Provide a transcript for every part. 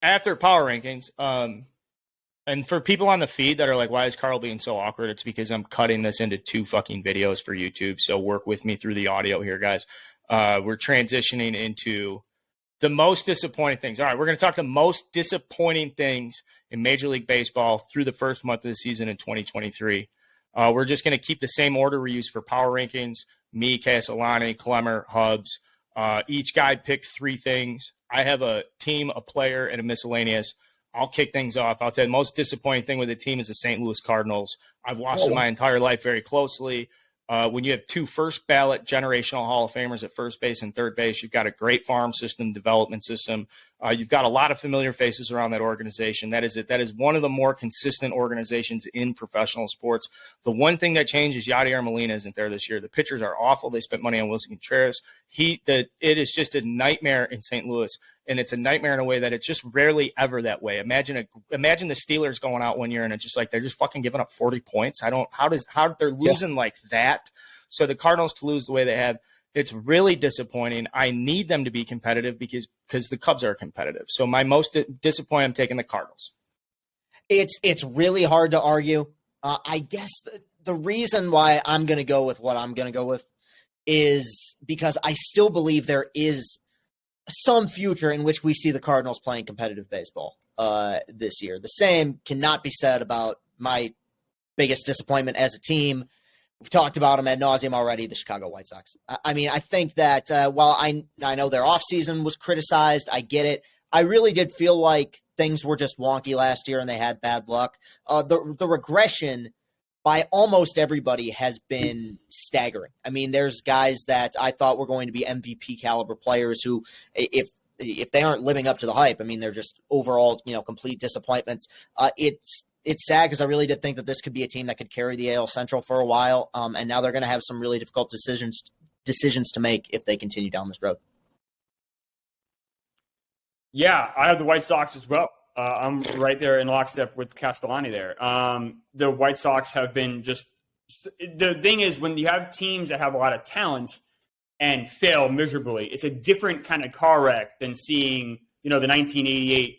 after power rankings, and for people on the feed that are like, why is Carl being so awkward? It's because I'm cutting this into 2 fucking videos for YouTube. So work with me through the audio here, guys. We're transitioning into the most disappointing things. All right, we're going to talk the most disappointing things in Major League Baseball through the first month of the season in 2023. We're just going to keep the same order we use for power rankings. Me, Castellani, Klemmer, Hubs. Each guy picked 3 things. I have a team, a player, and a miscellaneous. I'll kick things off. I'll tell you the most disappointing thing with the team is the St. Louis Cardinals. I've watched them my entire life very closely. When you have 2 first ballot generational Hall of Famers at first base and third base, you've got a great farm system, development system. You've got a lot of familiar faces around that organization. That is it. That is one of the more consistent organizations in professional sports. The one thing that changed is Yadier Molina isn't there this year. The pitchers are awful. They spent money on Wilson Contreras. It is just a nightmare in St. Louis, and it's a nightmare in a way that it's just rarely ever that way. Imagine the Steelers going out one year and it's just like they're just fucking giving up 40 points. How they're losing like that. So the Cardinals to lose the way they have, it's really disappointing. I need them to be competitive because the Cubs are competitive. So my most disappointed, I'm taking the Cardinals. It's really hard to argue. I guess the reason why I'm going to go with what I'm going to go with is because I still believe there is some future in which we see the Cardinals playing competitive baseball this year. The same cannot be said about my biggest disappointment as a team. We've talked about them ad nauseum already, the Chicago White Sox. I mean, I think that while I know their offseason was criticized, I get it. I really did feel like things were just wonky last year and they had bad luck. The regression by almost everybody has been staggering. I mean, there's guys that I thought were going to be MVP caliber players who, if they aren't living up to the hype, I mean, they're just overall, complete disappointments. It's sad because I really did think that this could be a team that could carry the AL Central for a while, and now they're going to have some really difficult decisions to make if they continue down this road. Yeah, I have the White Sox as well. I'm right there in lockstep with Castellani there. The White Sox have been just – the thing is when you have teams that have a lot of talent and fail miserably, it's a different kind of car wreck than seeing, the 1988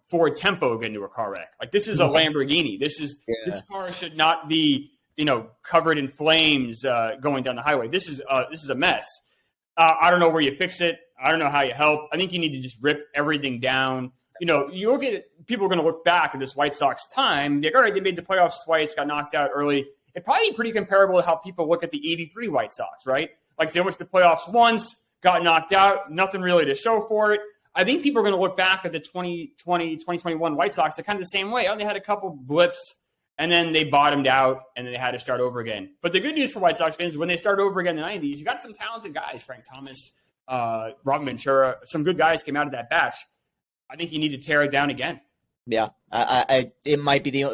Ford Tempo get into a car wreck. Like this is a Lamborghini. This car should not be, covered in flames going down the highway. This is a mess. I don't know where you fix it. I don't know how you help. I think you need to just rip everything down. You look at it, people are going to look back at this White Sox time. They're all right. They made the playoffs twice, got knocked out early. It's probably pretty comparable to how people look at the 83 White Sox, right? Like they went to the playoffs once, got knocked out, nothing really to show for it. I think people are going to look back at the 2020, 2021 White Sox the kind of the same way. Oh, they had a couple blips, and then they bottomed out, and then they had to start over again. But the good news for White Sox fans is when they start over again in the 90s, you got some talented guys, Frank Thomas, Robin Ventura, some good guys came out of that batch. I think you need to tear it down again. Yeah, it might be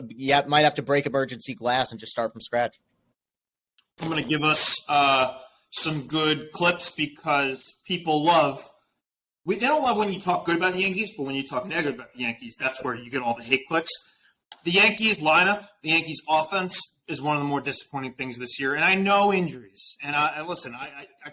might have to break emergency glass and just start from scratch. I'm going to give us some good clips because people love. They don't love when you talk good about the Yankees, but when you talk negative about the Yankees, that's where you get all the hate clicks. The Yankees lineup, the Yankees offense is one of the more disappointing things this year. And I know injuries. And I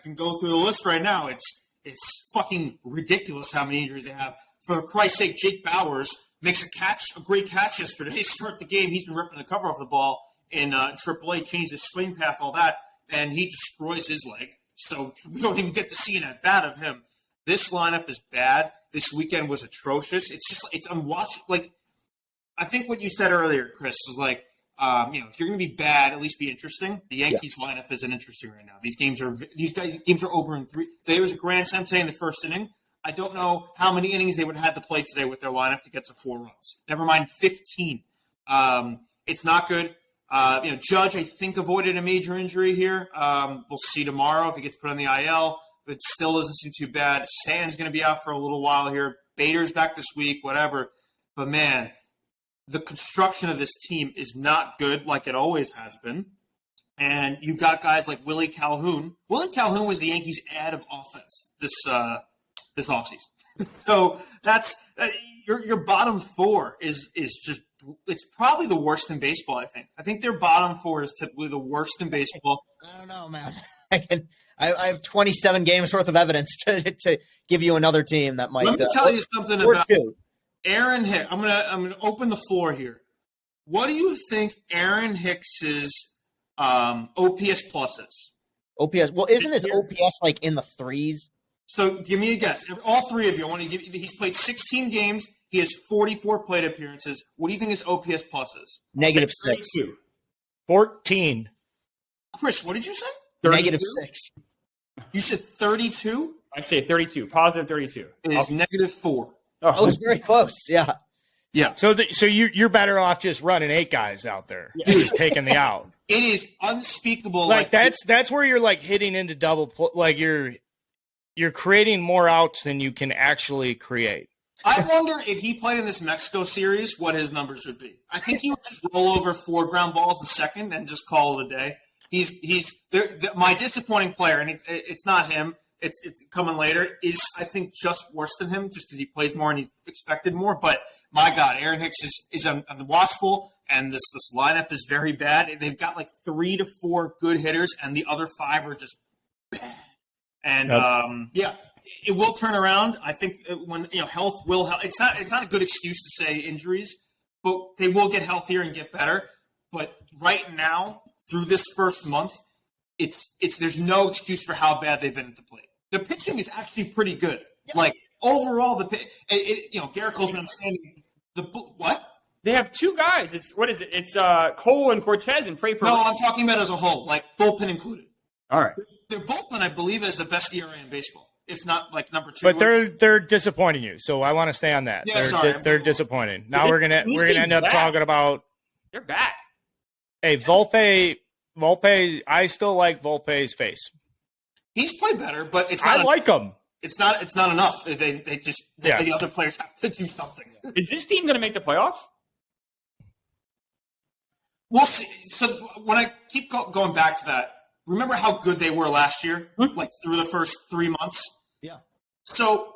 can go through the list right now. It's fucking ridiculous how many injuries they have. For Christ's sake, Jake Bauers makes a great catch yesterday. Start the game. He's been ripping the cover off the ball in AAA, changed his swing path, all that, and he destroys his leg. So we don't even get to see an at-bat of him. This lineup is bad. This weekend was atrocious. It's unwatchable. Like, I think what you said earlier, Chris, was like, if you're going to be bad, at least be interesting. The Yankees lineup isn't interesting right now. These games are over in 3. There was a grand slam today in the first inning. I don't know how many innings they would have had to play today with their lineup to get to 4 runs. Never mind 15. It's not good. Judge, I think, avoided a major injury here. We'll see tomorrow if he gets put on the IL. But it still doesn't seem too bad. Stanton's going to be out for a little while here. Bader's back this week, whatever. But, man, the construction of this team is not good like it always has been. And you've got guys like Willie Calhoun. Willie Calhoun was the Yankees' add of offense this offseason. So that's your bottom 4 is just – it's probably the worst in baseball, I think. I think their bottom 4 is typically the worst in baseball. I don't know, man. I have 27 games worth of evidence to give you another team that might. Let me tell you something about. Aaron Hicks. I'm gonna open the floor here. What do you think Aaron Hicks's OPS plus is? OPS. Well, isn't his OPS like in the threes? So give me a guess. All three of you. I want to give you. He's played 16 games. He has 44 plate appearances. What do you think his OPS plus is? -6. 14. Chris, what did you say? 32? -6. You said 32? I say 32. Positive 32. It is -4. Oh, it's very close. Yeah. Yeah. So you're better off just running 8 guys out there, just taking the out. It is unspeakable. Like that's where you're like hitting into like you're creating more outs than you can actually create. I wonder if he played in this Mexico series, what his numbers would be. I think he would just roll over 4 ground balls the second and just call it a day. He's my disappointing player, and it's not him. It's coming later. Is I think just worse than him, just because he plays more and he expected more. But my God, Aaron Hicks is unwatchable, and this lineup is very bad. They've got like 3 to 4 good hitters, and the other 5 are just bad. And it will turn around. I think when health will help. It's not a good excuse to say injuries, but they will get healthier and get better. But right now, through this first month, it's there's no excuse for how bad they've been at the plate. The pitching is actually pretty good. Yeah. Like overall, Garrett Cole's been outstanding. What? They have 2 guys. It's Cole and Cortez and Pray for. No, I'm talking about as a whole, like bullpen included. All right. Their bullpen, I believe, is the best ERA in baseball, if not like number 2. But they're disappointing you, so I want to stay on that. Yeah, they're disappointing. Now we're gonna end up talking about. They're bad. Hey, Volpe. I still like Volpe's face. He's played better, but it's not. I like him. It's not enough. The other players have to do something. Is this team going to make the playoffs? We'll see. So when I keep going back to that, remember how good they were last year, like through the first 3 months? Yeah. So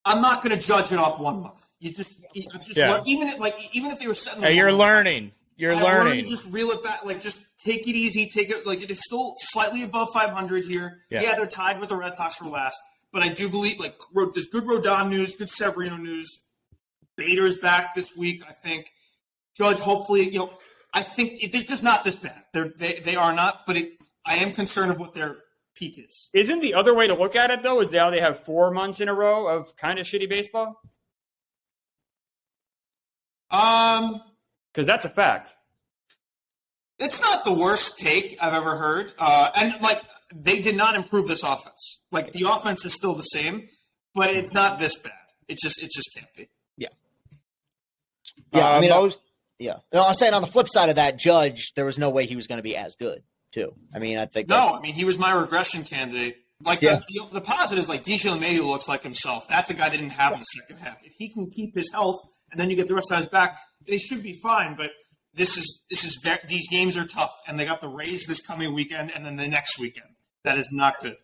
I'm not going to judge it off 1 month. Even if they were setting. Hey, you're learning. You're learning. To just reel it back. Like just take it easy. Take it like it is still slightly above 500 here. Yeah, they're tied with the Red Sox for last. But I do believe there's good Rodon news, good Severino news. Bader's back this week, I think. Judge, hopefully, I think they're just not this bad. They are not, but I am concerned of what their peak is. Isn't the other way to look at it, though, is now they have 4 months in a row of kind of shitty baseball? Because that's a fact. It's not the worst take I've ever heard. And they did not improve this offense. Like the offense is still the same, but it's not this bad. It just can't be. Yeah. Yeah. No, I'm saying on the flip side of that, Judge, there was no way he was going to be as good, too. I mean, I think. No, he was my regression candidate. The positive is like DJ LeMahieu looks like himself. That's a guy they didn't have in the second half. If he can keep his health and then you get the rest of his back, they should be fine. But these games are tough, and they got the Rays this coming weekend and then the next weekend. That is not good.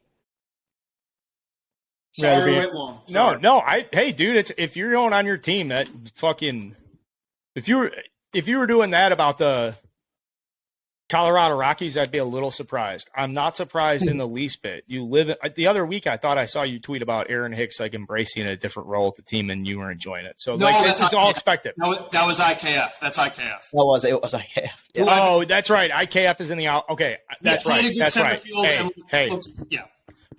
Sorry, I went long. Sorry. No. Hey, dude, if you're going on your team, that fucking if you were doing that about the Colorado Rockies, I'd be a little surprised. I'm not surprised in the least bit. The other week, I thought I saw you tweet about Aaron Hicks embracing a different role with the team, and you were enjoying it. So this is all expected. No, that was IKF. That's IKF. It was IKF. Yeah. Oh, that's right. IKF is in the out. Okay, that's right. That's right. Hey. Yeah.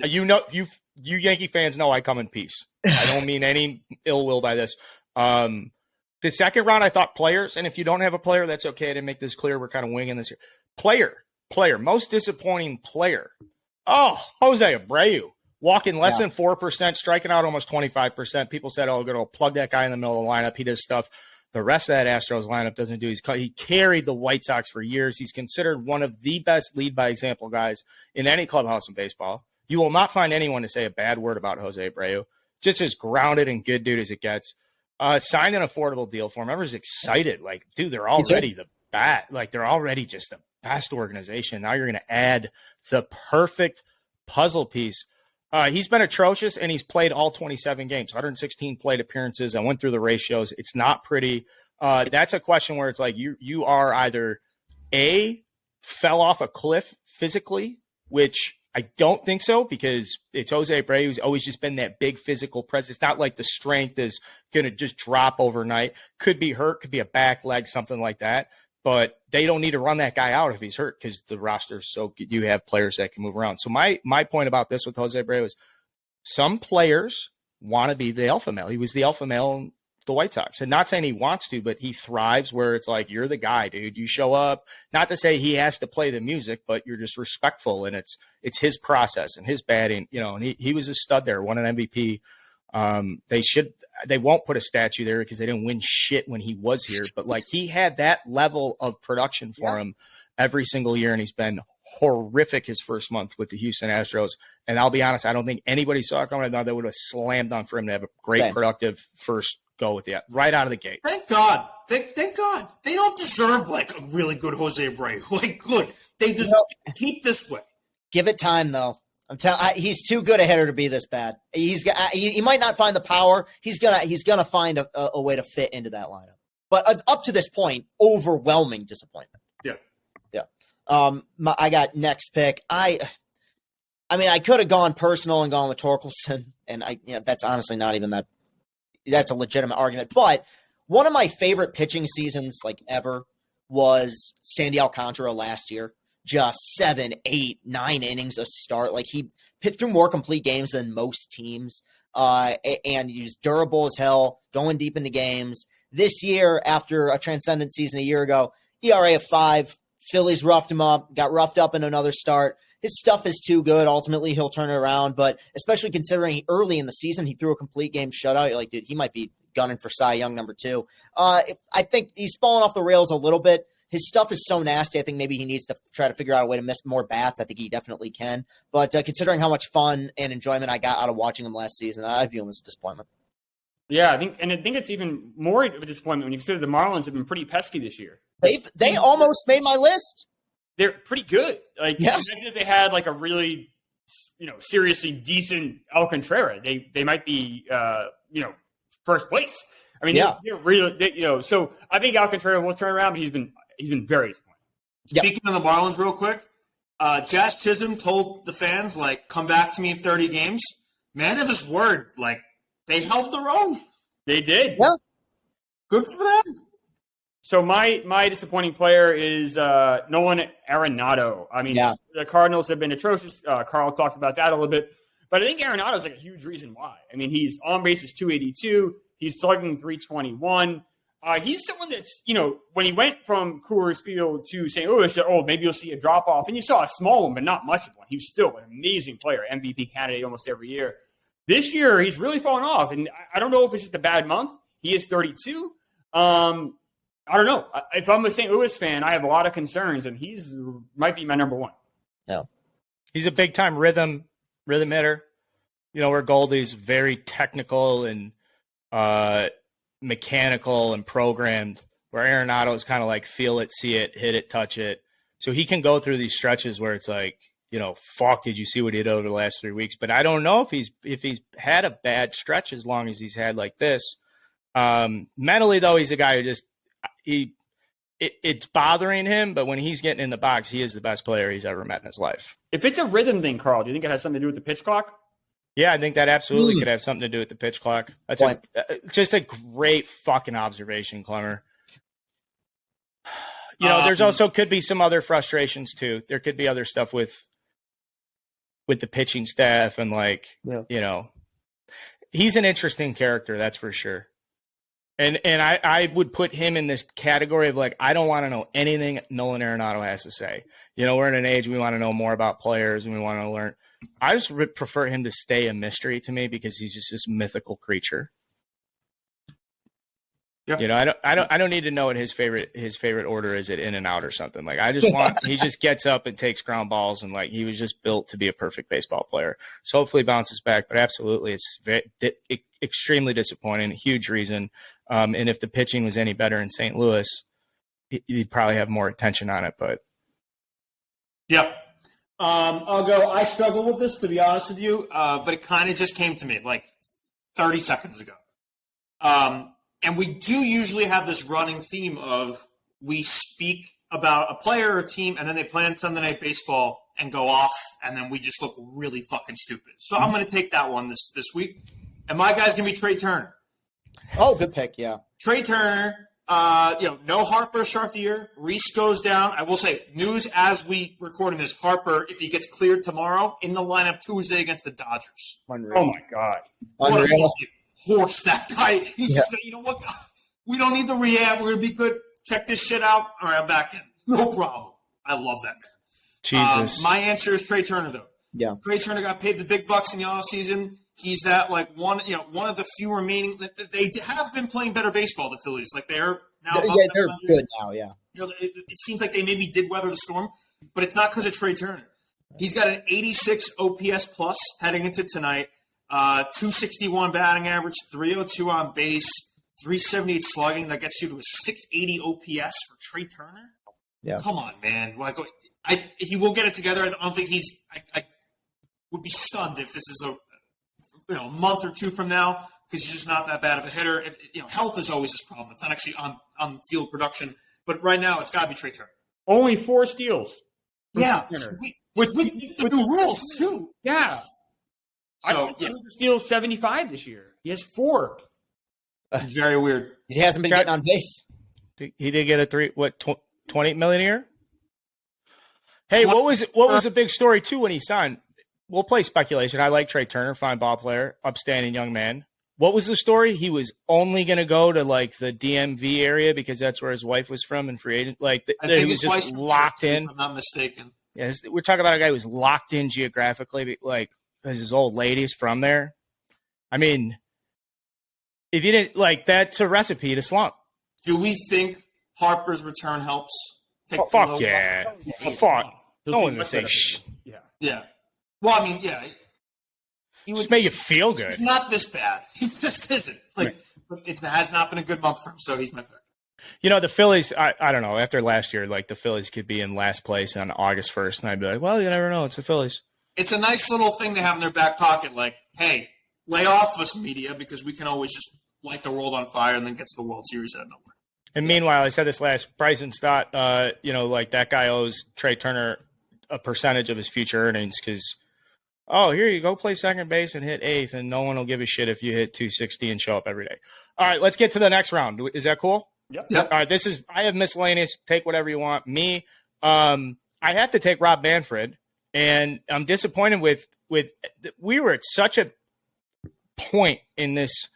You Yankee fans know I come in peace. I don't mean any ill will by this. The second round, I thought players, and if you don't have a player, that's okay. To make this clear, we're kind of winging this here. Player, most disappointing player. Oh, Jose Abreu, walking less than 4%, striking out almost 25%. People said, "Oh, going to plug that guy in the middle of the lineup. He does stuff." The rest of that Astros lineup doesn't do. He carried the White Sox for years. He's considered one of the best lead by example guys in any clubhouse in baseball. You will not find anyone to say a bad word about Jose Abreu. Just as grounded and good dude as it gets. Signed an affordable deal for him. Everyone's excited. Like, dude, they're already they're already just the best organization. Now you're going to add the perfect puzzle piece. He's been atrocious, and he's played all 27 games, 116 plate appearances. I went through the ratios. It's not pretty. That's a question where it's like you are either A, fell off a cliff physically, which I don't think so, because it's Jose Abreu who's always just been that big physical presence. It's not like the strength is going to just drop overnight. Could be hurt, could be a back, leg, something like that. But they don't need to run that guy out if he's hurt, because the roster's so good. You have players that can move around. So my point about this with Jose Abreu is some players want to be the alpha male. He was the alpha male in the White Sox. And not saying he wants to, but he thrives where it's like, you're the guy, dude. You show up. Not to say he has to play the music, but you're just respectful, and it's his process and his batting, and he was a stud there, won an MVP. They won't put a statue there because they didn't win shit when he was here, but like, he had that level of production for him every single year, and he's been horrific his first month with the Houston Astros. And I'll be honest, I don't think anybody saw it coming. I thought they would have slammed dunk for him to have a great, productive first go with that right out of the gate. Thank God. Thank God. They don't deserve like a really good Jose Abreu. Like, good. They just keep this way. Give it time, though. He's too good a hitter to be this bad. He might not find the power. He's gonna find a way to fit into that lineup. But up to this point, overwhelming disappointment. Yeah. I got next pick. I mean, I could have gone personal and gone with Torkelson, and that's honestly not even that. That's a legitimate argument. But one of my favorite pitching seasons like ever was Sandy Alcantara last year. Just 7, 8, 9 innings a start. Like, he pitched through more complete games than most teams. And he's durable as hell, going deep into games. This year, after a transcendent season a year ago, ERA of 5. Phillies roughed him up, got roughed up in another start. His stuff is too good. Ultimately, he'll turn it around. But especially considering early in the season, he threw a complete game shutout. You're like, dude, he might be gunning for Cy Young number 2. I think he's fallen off the rails a little bit. His stuff is so nasty. I think maybe he needs to try to figure out a way to miss more bats. I think he definitely can. But considering how much fun and enjoyment I got out of watching him last season, I view him as a disappointment. Yeah, I think it's even more of a disappointment when you consider the Marlins have been pretty pesky this year. They almost made my list. They're pretty good. Like, imagine if they had like a really, seriously decent Alcantara, they might be, first place. I mean, they're really, so I think Alcantara will turn around, but he's been very disappointing. Speaking of the Marlins real quick, Jazz Chisholm told the fans, like, come back to me in 30 games. Man of his word, like, they held their own. They did. Yeah. Good for them. So my disappointing player is Nolan Arenado. I mean, the Cardinals have been atrocious. Carl talked about that a little bit. But I think Arenado is like a huge reason why. I mean, he's on base is 282. He's slugging 321. He's someone that's, when he went from Coors Field to St. Louis, maybe you'll see a drop-off. And you saw a small one, but not much of one. He was still an amazing player, MVP candidate almost every year. This year, he's really fallen off. And I don't know if it's just a bad month. He is 32. I don't know. If I'm a St. Louis fan, I have a lot of concerns, and he's might be my number 1. Yeah. He's a big-time rhythm hitter. Where Goldie's very technical and mechanical and programmed, where Arenado is kind of like feel it, see it, hit it, touch it. So he can go through these stretches where it's like, fuck, did you see what he did over the last 3 weeks? But I don't know if he's had a bad stretch as long as he's had like this. Mentally, though, he's a guy who just it's bothering him, but when he's getting in the box, he is the best player he's ever met in his life. If it's a rhythm thing, Carl, do you think it has something to do with the pitch clock? Yeah, I think that absolutely could have something to do with the pitch clock. That's just a great fucking observation, Klemmer. There's also could be some other frustrations too. There could be other stuff with the pitching staff and he's an interesting character, that's for sure. And I would put him in this category of like, I don't want to know anything Nolan Arenado has to say. We're in an age we want to know more about players and we want to learn. I just would prefer him to stay a mystery to me because he's just this mythical creature. Yeah. I don't need to know what his favorite order is at in and out or something. Like, I just want he just gets up and takes ground balls and like he was just built to be a perfect baseball player. So hopefully he bounces back. But absolutely, it's extremely disappointing. A huge reason. And if the pitching was any better in St. Louis, you'd probably have more attention on it. But I'll go. I struggle with this, to be honest with you, but it kind of just came to me like 30 seconds ago. And we do usually have this running theme of we speak about a player or a team, and then they play on Sunday Night Baseball, and go off, and then we just look really fucking stupid. So I'm going to take that one this week. And my guy's going to be Trey Turner. Oh, good pick, yeah. Trey Turner, no Harper start of the year. Reese goes down. I will say, news as we recording this, Harper, if he gets cleared tomorrow, in the lineup Tuesday against the Dodgers. Unreal. Oh, my God. What a fucking horse that guy. He's just, you know what? We don't need the rehab. We're going to be good. Check this shit out. All right, I'm back in. No problem. I love that man. Jesus. My answer is Trey Turner, though. Yeah. Trey Turner got paid the big bucks in the offseason. He's that one of the few remaining. They have been playing better baseball. The Phillies, they're now. Yeah, they're good now. Yeah. It seems like they maybe did weather the storm, but it's not because of Trey Turner. He's got an 86 OPS plus heading into tonight. 261 batting average, 302 on base, 378 slugging. That gets you to a 680 OPS for Trey Turner. Yeah. Come on, man. He will get it together. I don't think I would be stunned if this is a month or two from now, because he's just not that bad of a hitter. Health is always his problem. It's not actually on field production, but right now it's got to be Trey Turner. Only 4 steals. Yeah, with the new rules too. Yeah. So steals 75 this year. He has 4. Very weird. He hasn't been getting on base. He did get a 28 million a year. Hey, what was a big story too when he signed? We'll play speculation. I like Trey Turner, fine ball player, upstanding young man. What was the story? He was only going to go to the DMV area because that's where his wife was from and free agent. He was just locked in. If I'm not mistaken. Yeah, we're talking about a guy who was locked in geographically, because his old lady's from there. I mean, if you didn't that's a recipe to slump. Do we think Harper's return helps? Fuck yeah. Fuck. No one's going to say shh. Yeah. Yeah. Well, I mean, yeah. He would make you feel good. It's not this bad. He just isn't. It has not been a good month for him, so he's my pick. The Phillies, I don't know. After last year, the Phillies could be in last place on August 1st, and I'd be like, well, you never know. It's the Phillies. It's a nice little thing to have in their back pocket. Hey, lay off us, media, because we can always just light the world on fire and then get to the World Series out of nowhere. And meanwhile, I said this last, Bryson Stott, that guy owes Trey Turner a percentage of his future earnings because, here you go, play second base and hit 8th, and no one will give a shit if you hit 260 and show up every day. All right, let's get to the next round. Is that cool? Yep. All right, I have miscellaneous. Take whatever you want. Me, I have to take Rob Manfred, and I'm disappointed with we were at such a point in this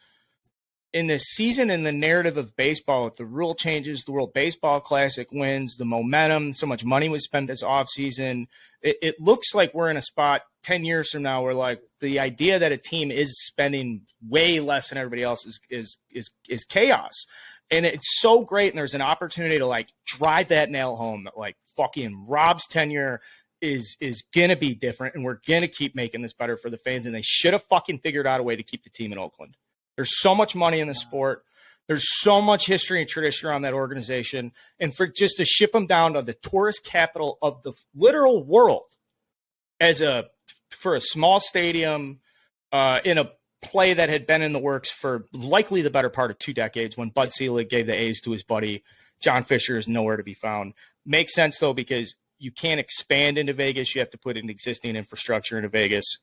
season in the narrative of baseball with the rule changes, the World Baseball Classic wins, the momentum, so much money was spent this offseason. It looks like we're in a spot 10 years from now where the idea that a team is spending way less than everybody else is chaos. And it's so great. And there's an opportunity to drive that nail home that fucking Rob's tenure is going to be different. And we're going to keep making this better for the fans. And they should have fucking figured out a way to keep the team in Oakland. There's so much money in the sport. There's so much history and tradition around that organization. And for just to ship them down to the tourist capital of the literal world for a small stadium in a play that had been in the works for likely the better part of 2 decades when Bud Selig gave the A's to his buddy. John Fisher is nowhere to be found. Makes sense, though, because you can't expand into Vegas. You have to put an existing infrastructure into Vegas.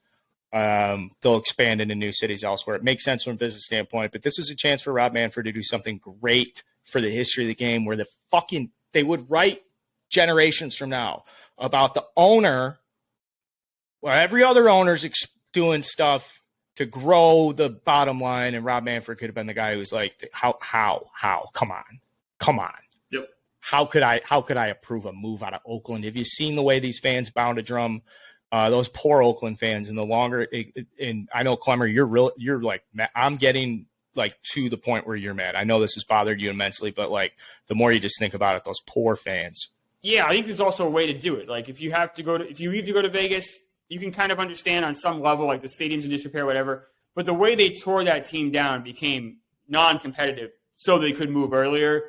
They'll expand into new cities elsewhere. It makes sense from a business standpoint, but this was a chance for Rob Manfred to do something great for the history of the game where they would write generations from now about the owner, where every other owner's doing stuff to grow the bottom line, and Rob Manfred could have been the guy who was like, how, come on. Yep. How could I approve a move out of Oakland? Have you seen the way these fans bound a drum? Those poor Oakland fans, and the longer and I know Klemmer, you're like, I'm getting to the point where you're mad. I know this has bothered you immensely, but the more you just think about it, those poor fans. Yeah, I think there's also a way to do it. If you leave to go to Vegas, you can kind of understand on some level, the stadium's in disrepair, whatever. But the way they tore that team down became non-competitive so they could move earlier.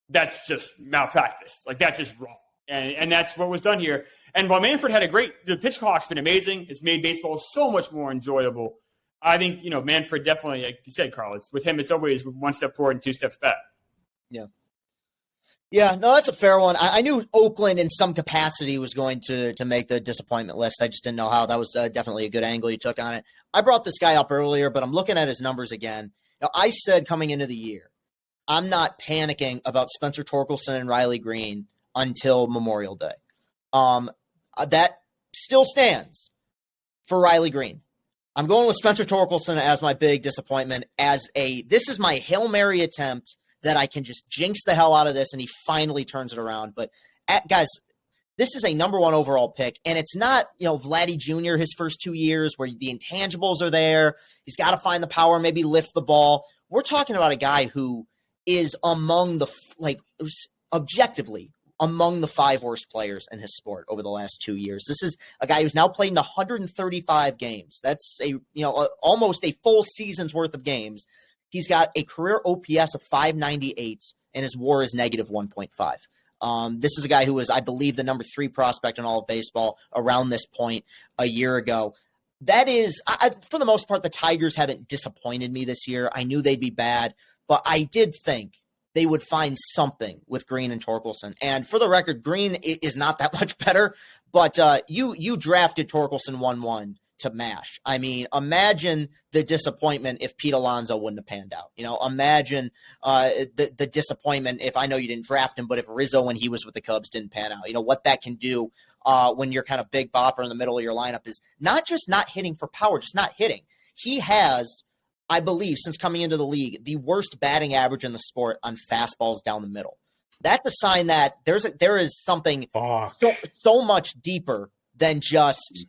That's just malpractice. That's just wrong. And that's what was done here. And while Manfred had the pitch clock's been amazing. It's made baseball so much more enjoyable. I think, Manfred definitely, like you said, Carl, with him, it's always 1 step forward and 2 steps back. Yeah. Yeah, no, that's a fair one. I knew Oakland in some capacity was going to make the disappointment list. I just didn't know how. That was definitely a good angle you took on it. I brought this guy up earlier, but I'm looking at his numbers again. Now, I said coming into the year, I'm not panicking about Spencer Torkelson and Riley Green until Memorial Day. That still stands for Riley Green. I'm going with Spencer Torkelson as my big disappointment. This is my Hail Mary attempt that I can just jinx the hell out of this, and he finally turns it around. But guys, this is a number 1 overall pick, and it's not, Vladdy Jr. his first 2 years where the intangibles are there. He's got to find the power, maybe lift the ball. We're talking about a guy who is objectively among the 5 worst players in his sport over the last 2 years. This is a guy who's now played in 135 games. That's almost a full season's worth of games. He's got a career OPS of 598, and his WAR is negative 1.5. This is a guy who was, I believe, the number 3 prospect in all of baseball around this point a year ago. That is, for the most part, the Tigers haven't disappointed me this year. I knew they'd be bad, but I did think they would find something with Green and Torkelson. And for the record, Green is not that much better, but you drafted Torkelson 1-1 to MASH. I mean, imagine the disappointment if Pete Alonso wouldn't have panned out. Imagine the disappointment if, I know you didn't draft him, but if Rizzo, when he was with the Cubs, didn't pan out. What that can do when you're kind of big bopper in the middle of your lineup is not just not hitting for power, just not hitting. He has, I believe, since coming into the league, the worst batting average in the sport on fastballs down the middle. That's a sign that there is something so much deeper than just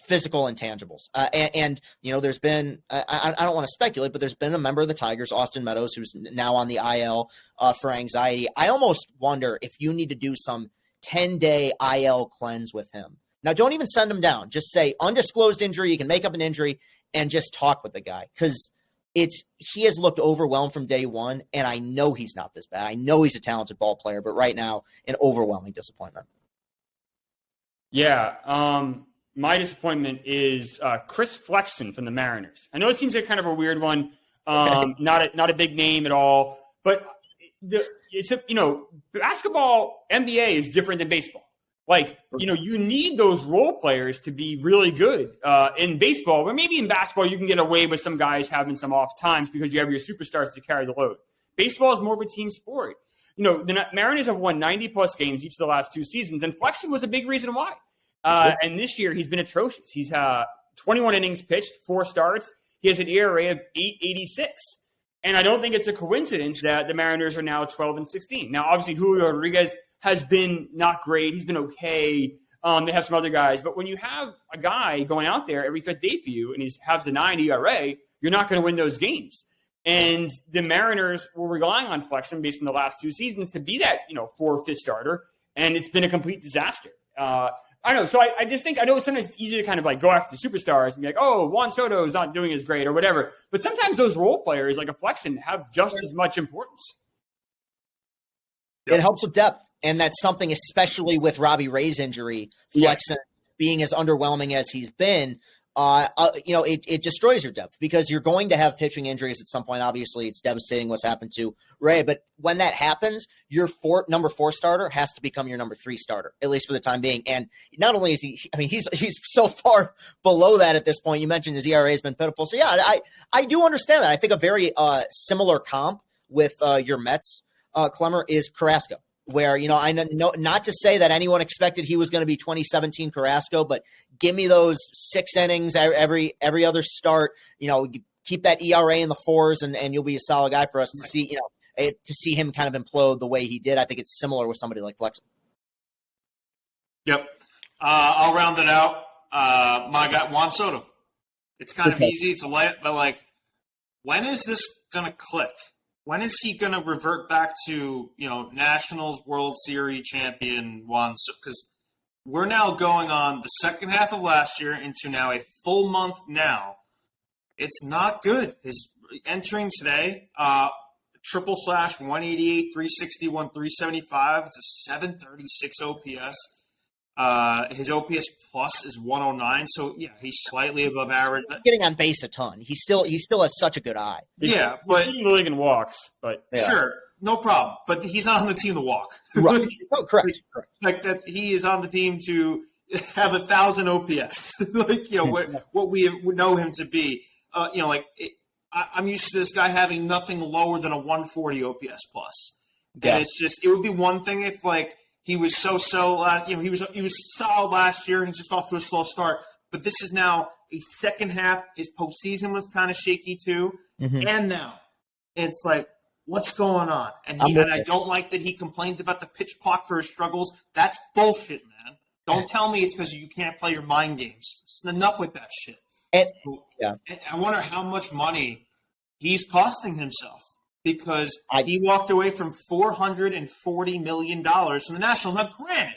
physical intangibles. And there's been, I don't want to speculate, but there's been a member of the Tigers, Austin Meadows, who's now on the IL for anxiety. I almost wonder if you need to do some 10-day IL cleanse with him. Now, don't even send him down. Just say undisclosed injury. You can make up an injury and just talk with the guy, because he has looked overwhelmed from day one, and I know he's not this bad. I know he's a talented ball player, but right now, an overwhelming disappointment. Yeah, my disappointment is Chris Flexen from the Mariners. I know it seems like kind of a weird one, not a big name at all, but basketball, NBA is different than baseball. You need those role players to be really good in baseball, but maybe in basketball you can get away with some guys having some off times because you have your superstars to carry the load. Baseball is more of a team sport. The Mariners have won 90-plus games each of the last 2 seasons, and Flexen was a big reason why. And this year he's been atrocious. He's 21 innings pitched, 4 starts. He has an ERA of 8.86. And I don't think it's a coincidence that the Mariners are now 12-16. Now, obviously, Julio Rodriguez has been not great. He's been okay. They have some other guys. But when you have a guy going out there every 5th day for you and he has a 9 ERA, you're not going to win those games. And the Mariners were relying on Flexen based on the last 2 seasons to be that 4th or 5th starter, and it's been a complete disaster. I don't know. So I just think, I know sometimes it's easy to kind of go after the superstars and be like, oh, Juan Soto is not doing as great or whatever. But sometimes those role players like a Flexen have just as much importance. It helps with depth. And that's something, especially with Robbie Ray's injury, Flexen being as underwhelming as he's been, it destroys your depth because you're going to have pitching injuries at some point. Obviously, it's devastating what's happened to Ray. But when that happens, your number 4 starter has to become your number 3 starter, at least for the time being. And not only is he's so far below that at this point. You mentioned his ERA has been pitiful. So, yeah, I do understand that. I think a very similar comp with your Mets, Klemmer, is Carrasco. Where, I know not to say that anyone expected he was going to be 2017 Carrasco, but give me those 6 innings every other start, keep that ERA in the 4s and you'll be a solid guy for us to see, to see him kind of implode the way he did. I think it's similar with somebody like Flexen. Yep. I'll round it out. My guy, Juan Soto. It's kind of easy. It's a light, but when is this going to click? When is he going to revert back to, Nationals World Series champion Juan? Because we're now going on the second half of last year into now a full month now. It's not good. His entering today, / 188, 361, 375. It's a 736 OPS. His OPS plus is 109, so yeah, he's slightly above average. He's getting on base a ton. He still has such a good eye. He's leading the league in walks, but sure, no problem. But he's not on the team to walk. Right. Oh, correct. Like he is on the team to have 1,000 OPS. What we know him to be. I'm used to this guy having nothing lower than a 140 OPS plus. Yeah. And it's just, it would be one thing if he was he was solid last year and he's just off to a slow start. But this is now a second half. His postseason was kind of shaky too. Mm-hmm. And now it's like, what's going on? And I don't like that he complained about the pitch clock for his struggles. That's bullshit, man. Don't tell me it's because you can't play your mind games. It's enough with that shit. And I wonder how much money he's costing himself. Because he walked away from $440 million from the Nationals. Now, granted,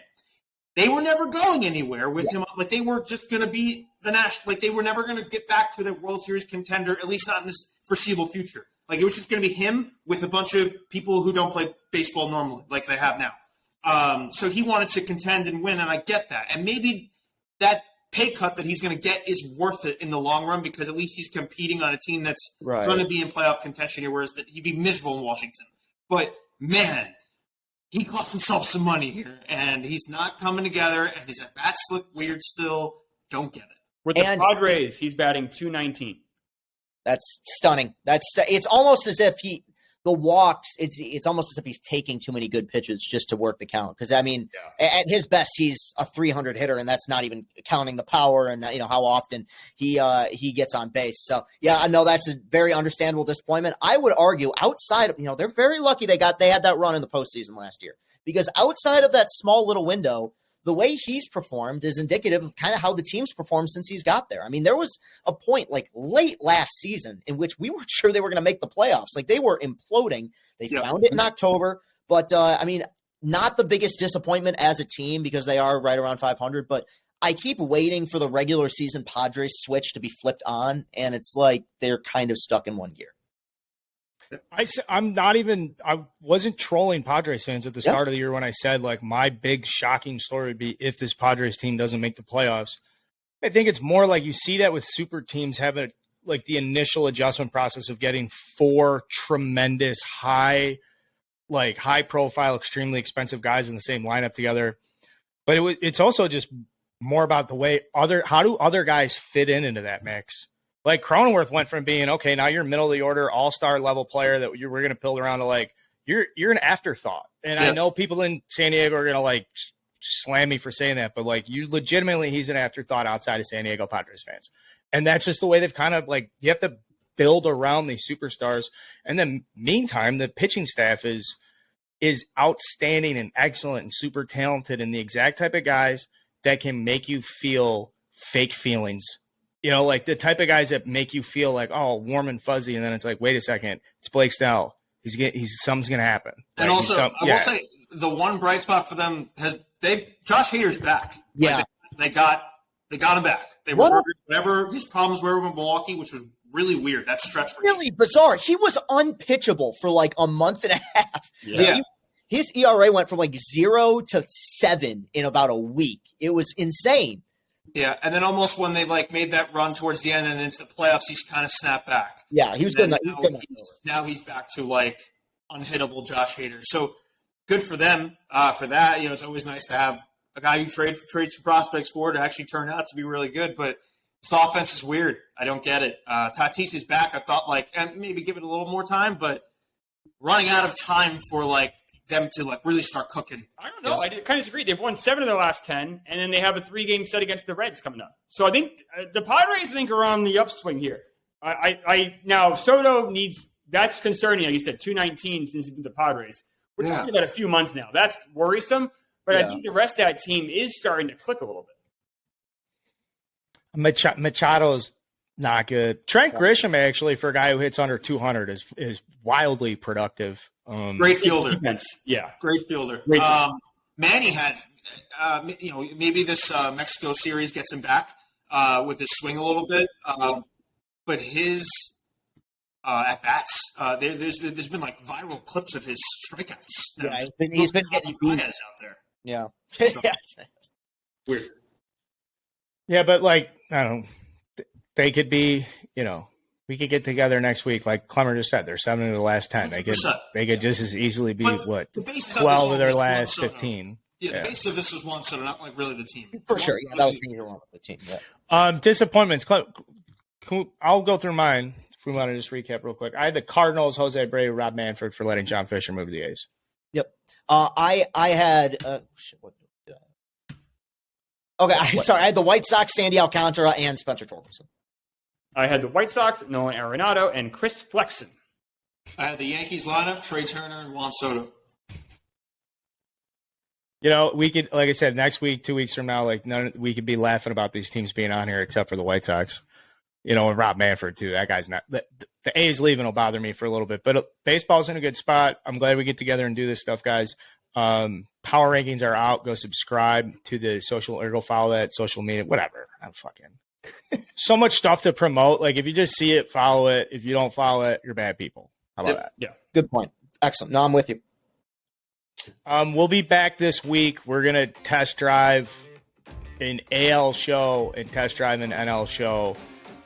they were never going anywhere with him. Like, they were just going to be the National. Like, they were never going to get back to the World Series contender, at least not in this foreseeable future. Like, it was just going to be him with a bunch of people who don't play baseball normally, like they have now. So he wanted to contend and win, and I get that. And maybe that pay cut that he's going to get is worth it in the long run because at least he's competing on a team that's going to be in playoff contention here, whereas he'd be miserable in Washington. But, man, he cost himself some money here, and he's not coming together, and his at-bats look weird still. Don't get it. With the Padres, he's batting .219. That's stunning. It's almost as if the walks, it's almost as if he's taking too many good pitches just to work the count. Because, I mean, at his best, he's a 300 hitter, and that's not even counting the power and, how often he gets on base. So, yeah, I know that's a very understandable disappointment. I would argue outside of, they're very lucky they had that run in the postseason last year. Because outside of that small little window, the way he's performed is indicative of kind of how the team's performed since he's got there. I mean, there was a point like late last season in which we weren't sure they were going to make the playoffs. Like they were imploding. They found it in October, but not the biggest disappointment as a team because they are right around 500, but I keep waiting for the regular season Padres switch to be flipped on. And it's like, they're kind of stuck in one gear. I wasn't trolling Padres fans at the start of the year when I said, like, my big shocking story would be if this Padres team doesn't make the playoffs. I think it's more like you see that with super teams have the initial adjustment process of getting 4 tremendous high profile, extremely expensive guys in the same lineup together. But it's also just more about the way how do other guys fit into that mix? Like Cronenworth went from being, okay, now you're middle of the order, all-star level player that we're going to build around to you're an afterthought. And I know people in San Diego are going to slam me for saying that, but you legitimately, he's an afterthought outside of San Diego Padres fans. And that's just the way they've kind of you have to build around these superstars. And then meantime, the pitching staff is outstanding and excellent and super talented and the exact type of guys that can make you feel fake feelings. The type of guys that make you feel warm and fuzzy, and then it's like, wait a second, it's Blake Snell. Something's going to happen. And also, I will say the one bright spot for them Josh Hader's back. Yeah, they got him back. They were whatever his problems were with Milwaukee, which was really weird. That stretch really bizarre. He was unpitchable for a month and a half. Yeah. His ERA went from 0 to 7 in about a week. It was insane. Yeah, and then almost when they made that run towards the end and into the playoffs, he's kind of snapped back. Yeah, he was good. Now he's back to unhittable Josh Hader. So good for them for that. It's always nice to have a guy who trades some prospects for to actually turn out to be really good. But this offense is weird. I don't get it. Tatis is back. I thought and maybe give it a little more time, but running out of time for them to really start cooking. I don't know. I kind of disagree. They've won 7 of their last 10, and then they have a 3-game set against the Reds coming up. So I think the Padres are on the upswing here. Now Soto that's concerning. Like you said, 219 since he's been the Padres. We're talking about a few months now. That's worrisome. But I think the rest of that team is starting to click a little bit. Machado's not good. Trent Grisham, actually, for a guy who hits under 200, is wildly productive. Great fielder. Defense. Yeah. Great fielder. Manny had, maybe this Mexico series gets him back with his swing a little bit. But his at-bats, there's been viral clips of his strikeouts. Yeah, he's been getting guys out there. Yeah. So, Weird. Yeah, but like I don't know, they could be, we could get together next week. Like Klemmer just said, they're 7 of the last 10. They could just as easily be But the basis of 12 this of their was Juan last Soto. 15. Yeah, the basis of this was Juan Soto, not like really the team. For sure. Yeah, that was the one with the team. Yeah. Disappointments. I'll go through mine if we want to just recap real quick. I had the Cardinals, Jose Abreu, Rob Manfred for letting John Fisher move to the A's. Yep. I had what did I? Okay, I had the White Sox, Sandy Alcantara, and Spencer Torkelson. I had the White Sox, Nolan Arenado, and Chris Flexen. I had the Yankees lineup, Trey Turner and Juan Soto. We could, like I said, next week, 2 weeks from now, we could be laughing about these teams being on here except for the White Sox. And Rob Manfred too. That guy's not. The A's leaving will bother me for a little bit, but baseball's in a good spot. I'm glad we get together and do this stuff, guys. Power rankings are out. Go subscribe to the social, or go follow that social media, whatever. I'm fucking so much stuff to promote. Like if you just see it, follow it. If you don't follow it, you're bad people. How about that? Yeah. Good point. Excellent. No, I'm with you. We'll be back this week. We're gonna test drive an AL show and test drive an NL show.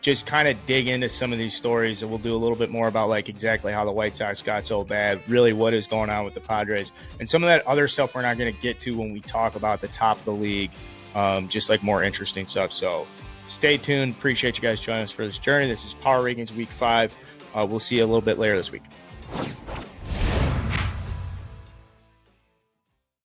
Just kind of dig into some of these stories, and we'll do a little bit more about like exactly how the White Sox got so bad, really what is going on with the Padres, and some of that other stuff we're not going to get to when we talk about the top of the league, just like more interesting stuff. So stay tuned. Appreciate you guys joining us for this journey. This is Power Rankings Week 5. We'll see you a little bit later this week.